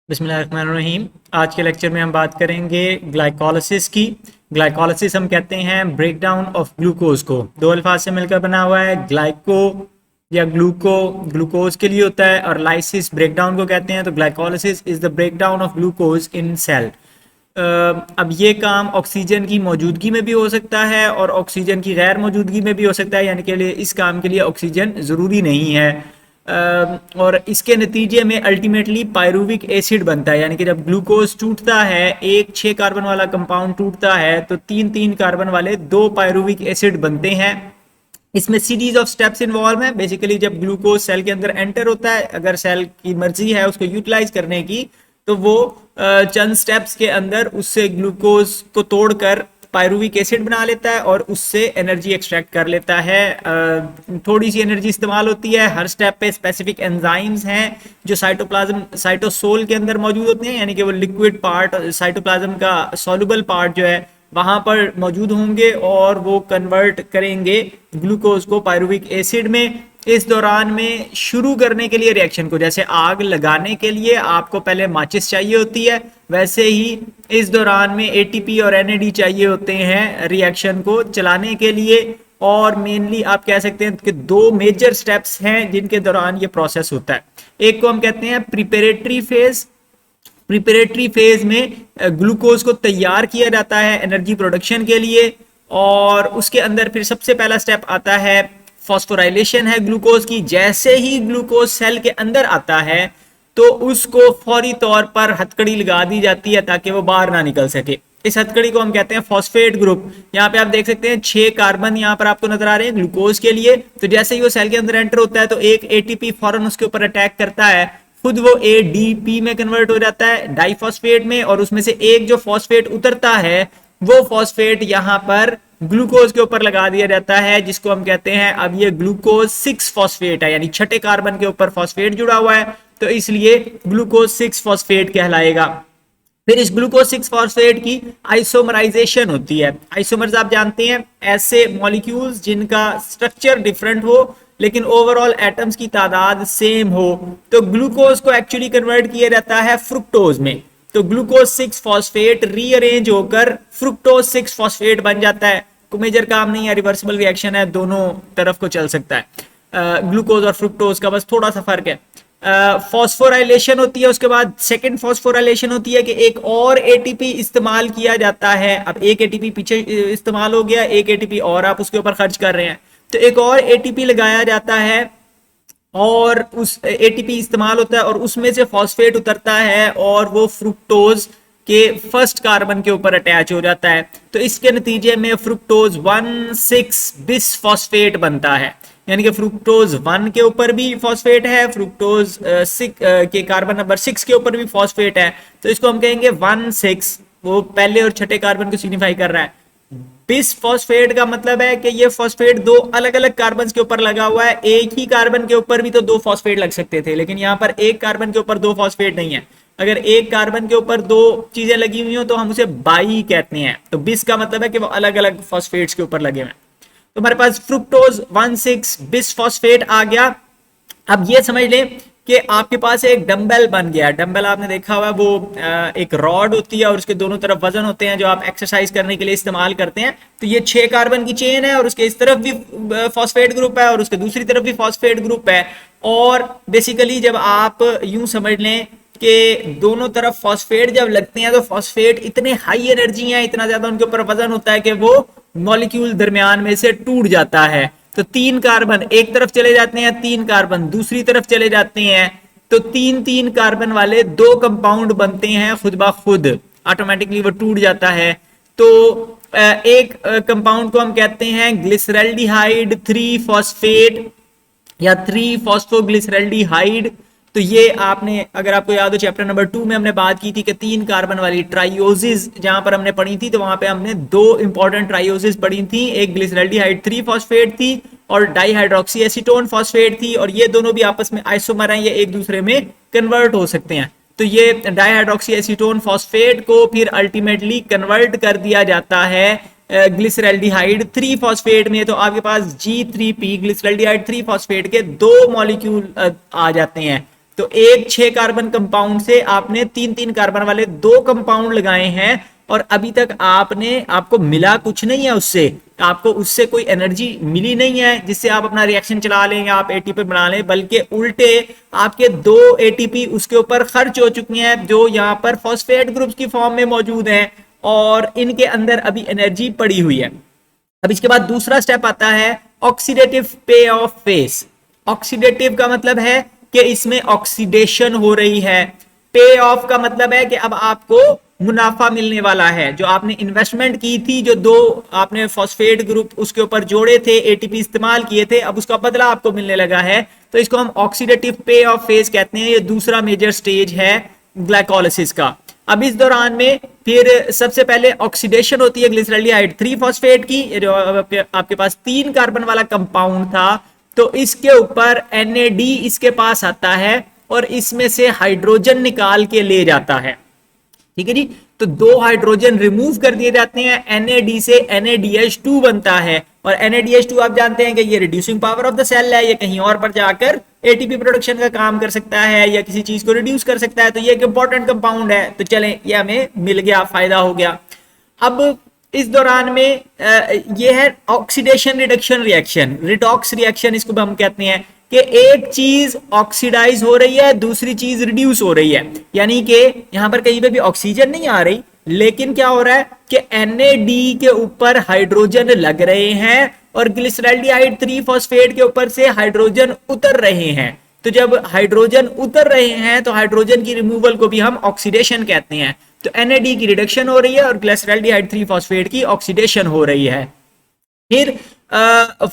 बिस्मिल्लाहिर्रहमानिर्रहीम। आज के लेक्चर में हम बात करेंगे ग्लाइकोलिसिस की। ग्लाइकोलिसिस हम कहते हैं ब्रेक डाउन ऑफ ग्लूकोज को। दो अल्फाज से मिलकर बना हुआ है, ग्लाइको या ग्लूको ग्लूकोज के लिए होता है और लाइसिस ब्रेक डाउन को कहते हैं। तो glycolysis is the break down of glucose in cell. अब ये काम ऑक्सीजन की मौजूदगी में भी हो सकता है और ऑक्सीजन की गैर मौजूदगी में भी हो सकता है, यानी कि इस काम के लिए ऑक्सीजन ज़रूरी नहीं है। और इसके नतीजे में अल्टीमेटली पायरुविक एसिड बनता है, यानी कि जब ग्लूकोज टूटता है, एक 6 कार्बन वाला कंपाउंड टूटता है तो 3 कार्बन वाले 2 पायरुविक एसिड बनते हैं। इसमें सीरीज ऑफ स्टेप्स इन्वॉल्व है। बेसिकली जब ग्लूकोज सेल के अंदर एंटर होता है, अगर सेल की मर्जी है उसको यूटिलाइज करने की, तो वो चंद स्टेप्स के अंदर उससे ग्लूकोज को तोड़कर पायरुविक एसिड बना लेता है और उससे एनर्जी एक्सट्रैक्ट कर लेता है। थोड़ी सी एनर्जी इस्तेमाल होती है। हर स्टेप पे स्पेसिफिक एंजाइम्स हैं जो साइटोप्लाज्म साइटोसोल के अंदर मौजूद होते हैं, यानी कि वो लिक्विड पार्ट साइटोप्लाज्म का सॉल्युबल पार्ट जो है वहां पर मौजूद होंगे और वो कन्वर्ट करेंगे ग्लूकोज को पायरुविक एसिड में। इस दौरान में शुरू करने के लिए रिएक्शन को, जैसे आग लगाने के लिए आपको पहले माचिस चाहिए होती है, वैसे ही इस दौरान में एटीपी और एनएडी चाहिए होते हैं रिएक्शन को चलाने के लिए। और मेनली आप कह सकते हैं कि 2 मेजर स्टेप्स हैं जिनके दौरान ये प्रोसेस होता है। एक को हम कहते हैं प्रिपरेटरी फेज। प्रिपरेटरी फेज में ग्लूकोज को तैयार किया जाता है एनर्जी प्रोडक्शन के लिए, और उसके अंदर फिर सबसे पहला स्टेप आता है फॉस्फोराइलेशन है ग्लूकोज की। जैसे ही ग्लूकोज सेल के अंदर आता है तो उसको फौरी तौर पर हथकड़ी लगा दी जाती है ताकि वो बाहर ना निकल सके। इस हथकड़ी को हम कहते हैं फॉस्फेट ग्रुप। यहाँ पे आप देख सकते हैं 6 कार्बन यहाँ पर आपको नजर आ रहे हैं ग्लूकोज के लिए। तो जैसे ही वो सेल के अंदर एंटर होता है तो एक एटीपी फौरन उसके ऊपर अटैक करता है, खुद वो एडीपी में कन्वर्ट हो जाता है, डाइफॉस्फेट में, और उसमें से एक जो फॉस्फेट उतरता है वो फॉस्फेट यहाँ पर ग्लूकोज के ऊपर लगा दिया जाता है, जिसको हम कहते हैं अब ये ग्लूकोज 6 फॉस्फेट है, यानी छठे कार्बन के ऊपर फॉस्फेट जुड़ा हुआ है तो इसलिए ग्लूकोज 6 फॉस्फेट कहलाएगा। फिर इस ग्लूकोज 6 फॉस्फेट की आइसोमराइजेशन होती है। आइसोमर्स आप जानते हैं ऐसे मॉलिक्यूल्स जिनका स्ट्रक्चर डिफरेंट हो लेकिन ओवरऑल एटम्स की तादाद सेम हो। तो ग्लूकोज को एक्चुअली कन्वर्ट किया जाता है फ्रुक्टोज में। तो ग्लूकोज 6 फॉस्फेट रीअरेंज होकर फ्रुक्टोज 6 फॉस्फेट बन जाता है। कोई मेजर काम नहीं है, रिवर्सिबल रिएक्शन है, दोनों तरफ को चल सकता है। ग्लूकोज और फ्रुक्टोज का बस थोड़ा सा फर्क है। फॉस्फोराइलेशन होती है, उसके बाद सेकंड फॉस्फोराइलेशन होती है कि एक और एटीपी इस्तेमाल किया जाता है। अब एक एटीपी पीछे इस्तेमाल हो गया, एक एटीपी और आप उसके ऊपर खर्च कर रहे हैं, तो एक और एटीपी लगाया जाता है और उस एटीपी इस्तेमाल होता है और उसमें से फॉस्फेट उतरता है और वो फ्रुक्टोज के फर्स्ट कार्बन के ऊपर अटैच हो जाता है। तो इसके नतीजे में फ्रुक्टोज 1,6 बिस फॉस्फेट बनता है, यानी कि फ्रुक्टोज 1 के ऊपर भी फॉस्फेट है, फ्रुक्टोज 6 के कार्बन नंबर 6 के ऊपर भी फॉस्फेट है। तो इसको हम कहेंगे 1,6, वो पहले और छठे कार्बन को सिग्निफाई कर रहा है। बिस फॉस्फेट का मतलब है कि ये फॉस्फेट 2 अलग अलग कार्बन के ऊपर लगा हुआ है। एक ही कार्बन के ऊपर भी तो 2 फॉस्फेट लग सकते थे, लेकिन यहाँ पर एक कार्बन के ऊपर 2 फॉस्फेट नहीं है। अगर एक कार्बन के ऊपर 2 चीजें लगी हुई हो तो हम उसे बाई कहते हैं। तो बिस का मतलब है कि वो अलग अलग फॉस्फेट्स के ऊपर लगे हुए हैं। तो हमारे पास फ्रुक्टोज 1,6 बिस फॉस्फेट आ गया। अब ये समझ लें कि आपके पास एक डंबल बन गया। डंबल आपने देखा हुआ, वो एक रॉड होती है और उसके दोनों तरफ वजन होते हैं जो आप एक्सरसाइज करने के लिए इस्तेमाल करते हैं। तो ये 6 कार्बन की चेन है और उसके इस तरफ भी फॉस्फेट ग्रुप है और उसके दूसरी तरफ भी फॉस्फेट ग्रुप है। और बेसिकली जब आप यूं समझ लें कि दोनों तरफ फॉस्फेट जब लगते हैं तो फॉस्फेट इतने हाई एनर्जी हैं, इतना ज्यादा उनके ऊपर वजन होता है कि वो मॉलिक्यूल दरमियान में से टूट जाता है। तो 3 कार्बन एक तरफ चले जाते हैं, 3 कार्बन दूसरी तरफ चले जाते हैं, तो 3 कार्बन वाले 2 कंपाउंड बनते हैं खुद ब खुद, ऑटोमेटिकली वो टूट जाता है। तो एक कंपाउंड को हम कहते हैं ग्लिसरल्डिहाइड 3 फॉस्फेट या 3 फॉस्फोग्लिसरल्डिहाइड। तो ये आपने, अगर आपको याद हो, चैप्टर नंबर 2 में हमने बात की थी कि 3 कार्बन वाली ट्राइयोसिस जहां पर हमने पढ़ी थी, तो वहां पे हमने 2 इंपॉर्टेंट ट्राइयोसिस पढ़ी थी। एक ग्लिसरल्डिहाइड 3 फॉस्फेट थी और डाइहाइड्रोक्सी एसीटोन फॉस्फेट थी, और ये दोनों भी आपस में आइसोमर हैं, ये एक दूसरे में कन्वर्ट हो सकते हैं। तो ये डाइहाइड्रोक्सी एसीटोन फॉस्फेट को फिर अल्टीमेटली कन्वर्ट कर दिया जाता है ग्लिसरल्डिहाइड 3 फॉस्फेट में। तो आपके पास G3P ग्लिसरल्डिहाइड 3 फॉस्फेट के 2 मॉलिक्यूल आ जाते हैं। तो एक 6 कार्बन कंपाउंड से आपने 3-3 कार्बन वाले 2 कंपाउंड लगाए हैं और अभी तक आपको मिला कुछ नहीं है उससे, आपको उससे कोई एनर्जी मिली नहीं है जिससे आप अपना रिएक्शन चला लें या आप एटीपी बना लें, बल्कि उल्टे आपके 2 एटीपी उसके ऊपर खर्च हो चुकी हैं जो यहाँ पर फॉस्फेट ग्रुप्स की फॉर्म में मौजूद हैं और इनके अंदर अभी एनर्जी पड़ी हुई है। अब इसके बाद दूसरा स्टेप आता है ऑक्सीडेटिव पे ऑफ फेस। ऑक्सीडेटिव का मतलब है कि इसमें ऑक्सीडेशन हो रही है। पे ऑफ का मतलब है कि अब आपको मुनाफा मिलने वाला है, जो आपने इन्वेस्टमेंट की थी, जो 2 आपने फॉस्फेट ग्रुप उसके ऊपर जोड़े थे, एटीपी इस्तेमाल किए थे, अब उसका बदला आपको मिलने लगा है, तो इसको हम ऑक्सीडेटिव पे ऑफ फेज कहते हैं। ये दूसरा मेजर स्टेज है ग्लाइकोलिसिस का। अब इस दौरान में फिर सबसे पहले ऑक्सीडेशन होती है ग्लिसरॉल्डिहाइड 3 फॉस्फेट की, जो आपके पास 3 कार्बन वाला कंपाउंड था, तो इसके ऊपर NAD इसके पास आता है और इसमें से हाइड्रोजन निकाल के ले जाता है। ठीक है जी, तो 2 हाइड्रोजन रिमूव कर दिए जाते हैं, NAD से NADH2 बनता है और NADH2 आप जानते हैं कि ये reducing power of the cell है, ये कहीं और पर जाकर एटीपी प्रोडक्शन का काम कर सकता है या किसी चीज को रिड्यूस कर सकता है, तो ये एक इंपॉर्टेंट कंपाउंड है। तो चलें, ये हमें मिल गया, फायदा हो गया। अब इस दौरान में ये है oxidation reduction reaction, redox reaction इसको हम कहते हैं, कि एक चीज ऑक्सीडाइज हो रही है, दूसरी चीज रिड्यूस हो रही है, यानी कि यहां पर कहीं पे भी ऑक्सीजन नहीं आ रही, लेकिन क्या हो रहा है कि NAD के ऊपर हाइड्रोजन लग रहे हैं और ग्लिसरॉल्डिहाइड 3 फॉस्फेट के ऊपर से हाइड्रोजन उतर रहे हैं। तो जब हाइड्रोजन उतर रहे हैं तो हाइड्रोजन की रिमूवल को भी हम ऑक्सीडेशन कहते हैं। तो NAD की रिडक्शन हो रही है और ग्लिसरॉल्डिहाइड 3 फॉस्फेट की ऑक्सीडेशन हो रही है। फिर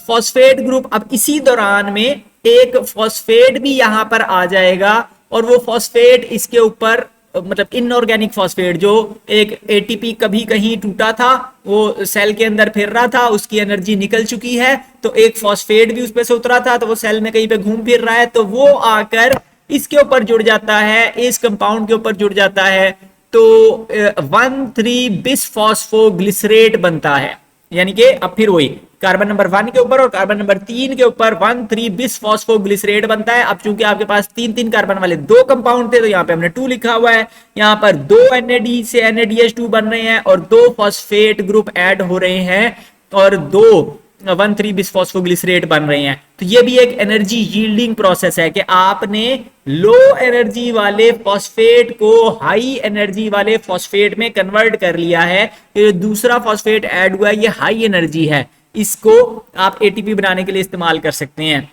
फॉस्फेट ग्रुप, अब इसी दौरान में एक फॉस्फेट भी यहां पर आ जाएगा और वो फॉस्फेट इसके ऊपर, मतलब इनऑर्गेनिक फॉस्फेट, जो एक एटीपी कभी कहीं टूटा था, वो सेल के अंदर फिर रहा था, उसकी एनर्जी निकल चुकी है, तो एक फॉस्फेट भी उस पे से उतरा था, तो वो सेल में कहीं पे घूम फिर रहा है, तो वो आकर इसके ऊपर जुड़ जाता है, इस कंपाउंड के ऊपर जुड़ जाता है, तो 1,3 बिसफॉस्फोग्लिसरेट बनता है। यानी कि अब फिर वही कार्बन नंबर 1 के ऊपर और कार्बन नंबर 3 के ऊपर 1,3 बिसफॉस्फोग्लिसरेट बनता है। अब चूंकि आपके पास 3-3 कार्बन वाले 2 कंपाउंड थे, तो यहाँ पे हमने 2 लिखा हुआ है, यहाँ पर 2 NAD से NADH2 बन रहे हैं और 2 फॉस्फेट ग्रुप ऐड हो रहे हैं और 1,3 बिसफॉस्फोग्लिसरेट बन रहे हैं। तो ये भी एक एनर्जी यील्डिंग प्रोसेस है कि आपने लो एनर्जी वाले फॉस्फेट को हाई एनर्जी वाले फॉस्फेट में कन्वर्ट कर लिया है। ये दूसरा फॉस्फेट ऐड हुआ है, ये हाई एनर्जी है, इसको आप एटीपी बनाने के लिए इस्तेमाल कर सकते हैं।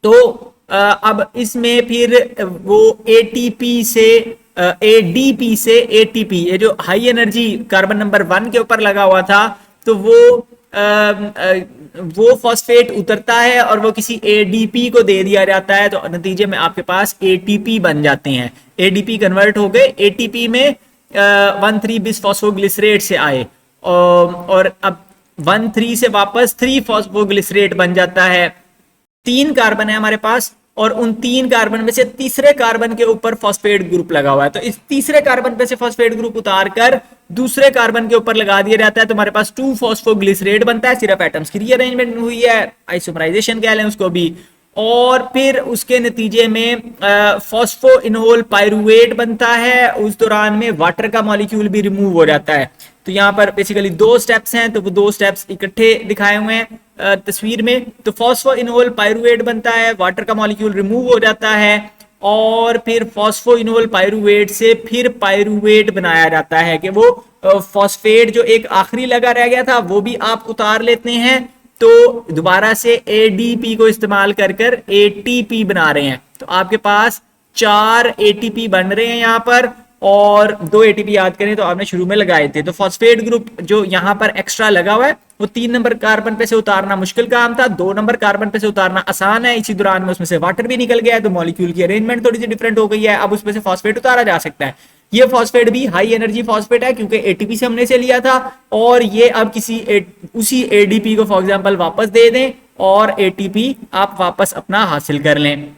तो अब इसमें फिर वो एटीपी से ADP से ATP, ये जो हाई एनर्जी कार्बन नंबर 1 के ऊपर लगा हुआ था, तो वो फॉस्फेट उतरता है और वो किसी ADP को दे दिया जाता है, तो नतीजे में आपके पास ATP बन जाते हैं। ADP कन्वर्ट हो गए ATP में 1,3 बिसफॉस्फोग्लिसरेट से आए और अब 1,3 से वापस 3 फॉस्फोग्लिसरेट बन जाता है। 3 कार्बन है हमारे पास और उन 3 कार्बन में से तीसरे कार्बन के ऊपर फॉस्फेट ग्रुप लगा हुआ है, तो इस तीसरे कार्बन पे से फॉस्फेट ग्रुप उतार कर दूसरे कार्बन के ऊपर लगा दिया जाता है, तो हमारे पास 2 फॉस्फोग्लिसरेट बनता है। सिर्फ एटम्स की रीअरेंजमेंट हुई है, आइसोमराइजेशन कह लें उसको भी, और फिर उसके नतीजे में फॉस्फोइनोल पाइरुवेट बनता है। उस दौरान में वाटर का मॉलिक्यूल भी रिमूव हो जाता है। तो यहाँ पर बेसिकली 2 स्टेप्स हैं, तो वो 2 स्टेप्स इकट्ठे दिखाए हुए हैं तस्वीर में। तो फॉस्फोइनोल पाइरुवेट बनता है, वाटर का मॉलिक्यूल रिमूव हो जाता है और फिर फॉस्फोइनोल पाइरुवेट से फिर पाइरुवेट बनाया जाता है कि वो फॉस्फेट जो एक आखिरी लगा रह गया था वो भी आप उतार लेते हैं, तो दोबारा से ADP को इस्तेमाल कर कर ATP बना रहे हैं। तो आपके पास 4 ATP बन रहे हैं यहाँ पर, और 2 ATP याद करें तो आपने शुरू में लगाए थे। तो फॉस्फेट ग्रुप जो यहाँ पर एक्स्ट्रा लगा हुआ है वो 3 नंबर कार्बन पे से उतारना मुश्किल काम था, 2 नंबर कार्बन पे से उतारना आसान है। इसी दौरान में उसमें से वाटर भी निकल गया है, तो मॉलिक्यूल की अरेंजमेंट थोड़ी सी डिफरेंट हो गई है, अब उसमें से फॉस्फेट उतारा जा सकता है। ये फॉस्फेट भी हाई एनर्जी फॉस्फेट है क्योंकि ATP से हमने से लिया था, और ये अब उसी ADP को फॉर एग्जांपल वापस दे दें और ATP आप वापस अपना हासिल कर लें।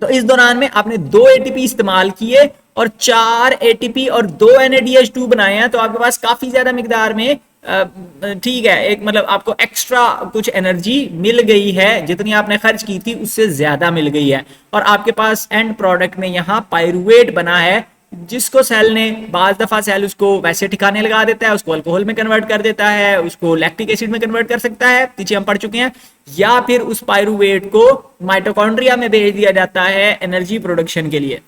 तो इस दौरान में आपने 2 ATP इस्तेमाल किए और 4 ATP और 2 NADH2 बनाए हैं, तो आपके पास काफी ज्यादा मिकदार में ठीक है, एक मतलब आपको एक्स्ट्रा कुछ एनर्जी मिल गई है, जितनी आपने खर्च की थी उससे ज्यादा मिल गई है, और आपके पास एंड प्रोडक्ट में यहाँ पायरुवेट बना है, जिसको सेल ने बाज दफा सेल उसको वैसे ठिकाने लगा देता है, उसको अल्कोहल में कन्वर्ट कर देता है, उसको लैक्टिक एसिड में कन्वर्ट कर सकता है, पीछे हम पढ़ चुके हैं, या फिर उस पायरुवेट को माइटोकॉन्ड्रिया में भेज दिया जाता है एनर्जी प्रोडक्शन के लिए।